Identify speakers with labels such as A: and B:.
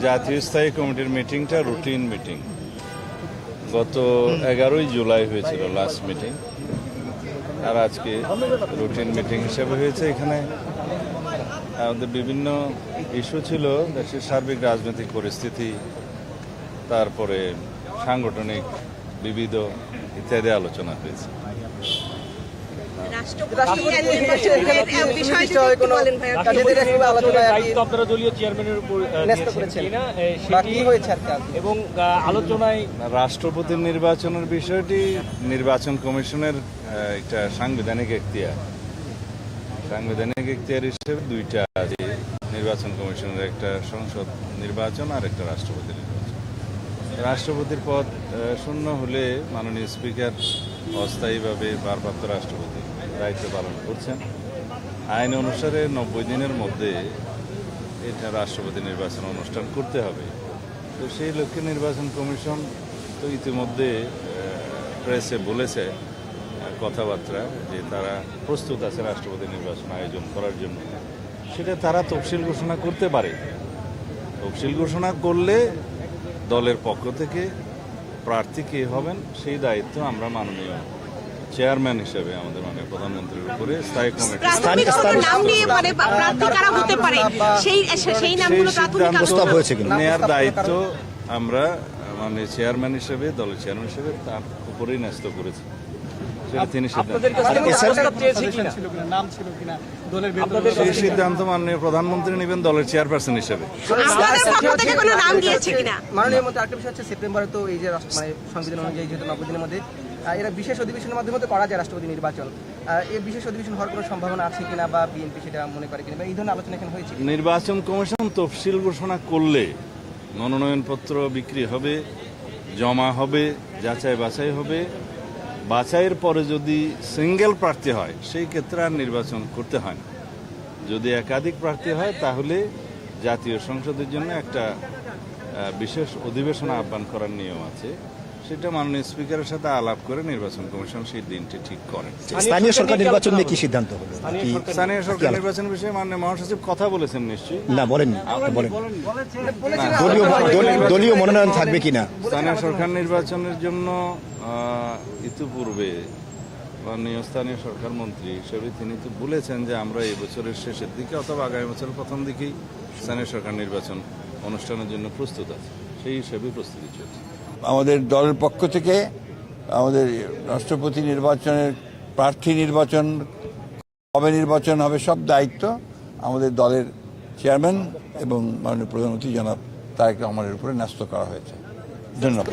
A: জাতীয় স্থায়ী কমিটির মিটিংটা রুটিন মিটিং। গত 11ই জুলাই হয়েছিল লাস্ট মিটিং, আর আজকে রুটিন মিটিং হিসেবে হয়েছে। এখানে আমাদের বিভিন্ন ইস্যু ছিল, দেশের সার্বিক রাজনৈতিক পরিস্থিতি, তারপরে সাংগঠনিক বিবিধ ইত্যাদি আলোচনা হয়েছে। রাষ্ট্রপতির নির্বাচনের বিষয়টি নির্বাচন কমিশনের একটা সাংবিধানিক এখতিয়ার। সাংবিধানিক এখতিয়ার হিসেবে দুইটা আছে, নির্বাচন কমিশনের একটা সংসদ নির্বাচন আর একটা রাষ্ট্রপতি নির্বাচন। রাষ্ট্রপতির পদ শূন্য হলে মাননীয় স্পিকার অস্থায়ীভাবে ভারপ্রাপ্ত রাষ্ট্রপতি দায়িত্ব পালন করছেন। আইন অনুসারে 90 দিনের মধ্যে এটা রাষ্ট্রপতি নির্বাচন অনুষ্ঠান করতে হবে। তো সেই লক্ষ্যে নির্বাচন কমিশন তো ইতিমধ্যে প্রেসে বলেছে কথাবার্তা যে তারা প্রস্তুত আছে রাষ্ট্রপতি নির্বাচন আয়োজন করার জন্য। সেটা তারা তফসিল ঘোষণা করতে পারে। তফসিল ঘোষণা করলে দলের পক্ষ থেকে প্রার্থী কে হবেন সেই দায়িত্ব আমরা মাননীয় চেয়ারম্যান হিসেবে আমাদের মাননীয় প্রধানমন্ত্রীর উপরে স্থায়ী কমিটি নেয়ার দায়িত্ব আমরা মাননীয় চেয়ারম্যান হিসেবে, দলের চেয়ারম্যান হিসেবে তার উপরেই ন্যস্ত করেছি। সেটা তিনি সেই সিদ্ধান্ত মাননীয় প্রধানমন্ত্রী নেবেন দলের চেয়ারপারসন হিসেবে।
B: মাননীয় মন্ত্রী আরেকটা বিষয় হচ্ছে, সেপ্টেম্বরে তো এই যে সংবিধান অনুযায়ী যেহেতু 90 দিনের মধ্যে এরা বিশেষ অধিবেশনের মাধ্যমে তো করা যায় রাষ্ট্রপতি নির্বাচন, এই বিশেষ অধিবেশন হওয়ার কোনো সম্ভাবনা আছে কিনা বা বিএনপি সেটা মনে করে কিনা, এই ধরনের আলোচনা এখানে হয়েছে?
A: নির্বাচন কমিশন তফসিল ঘোষণা করলে মনোনয়নপত্র বিক্রি হবে, জমা হবে, যাচাই বাছাই হবে। বাছাইয়ের পরে যদি সিঙ্গেল প্রার্থী হয় সেই ক্ষেত্রে আর নির্বাচন করতে হয় না। যদি একাধিক প্রার্থী হয় তাহলে জাতীয় সংসদের জন্য একটা বিশেষ অধিবেশন আহ্বান করার নিয়ম আছে। সেটা মাননীয় স্পিকারের সাথে আলাপ করে নির্বাচন কমিশন সেই দিনটি ঠিক করেন।
C: স্থানীয় সরকার নির্বাচন নিয়ে কি সিদ্ধান্ত হলো?
A: স্থানীয় সরকার নির্বাচন বিষয়ে মাননীয় মহাসচিব কথা বলেছেন নিশ্চয়ই?
C: না, বলেননি। দলীয় মনোনয়ন থাকবে কিনা?
A: স্থানীয় সরকার নির্বাচনের জন্য ইতিপূর্বে মাননীয় স্থানীয় সরকার মন্ত্রী হিসেবে তিনি তো বলেছেন যে আমরা এই বছরের শেষের দিকে অথবা আগামী বছরের প্রথম দিকেই স্থানীয় সরকার নির্বাচন অনুষ্ঠানের জন্য প্রস্তুত আছে। সেই হিসেবে প্রস্তুতি চলছে।
D: আমাদের দলের পক্ষ থেকে আমাদের রাষ্ট্রপতি নির্বাচনের প্রার্থী নির্বাচন কবে নির্বাচন হবে সব দায়িত্ব আমাদের দলের চেয়ারম্যান এবং মাননীয় প্রধানমন্ত্রী জনাব তারেক রহমানের উপরে ন্যস্ত করা হয়েছে। ধন্যবাদ।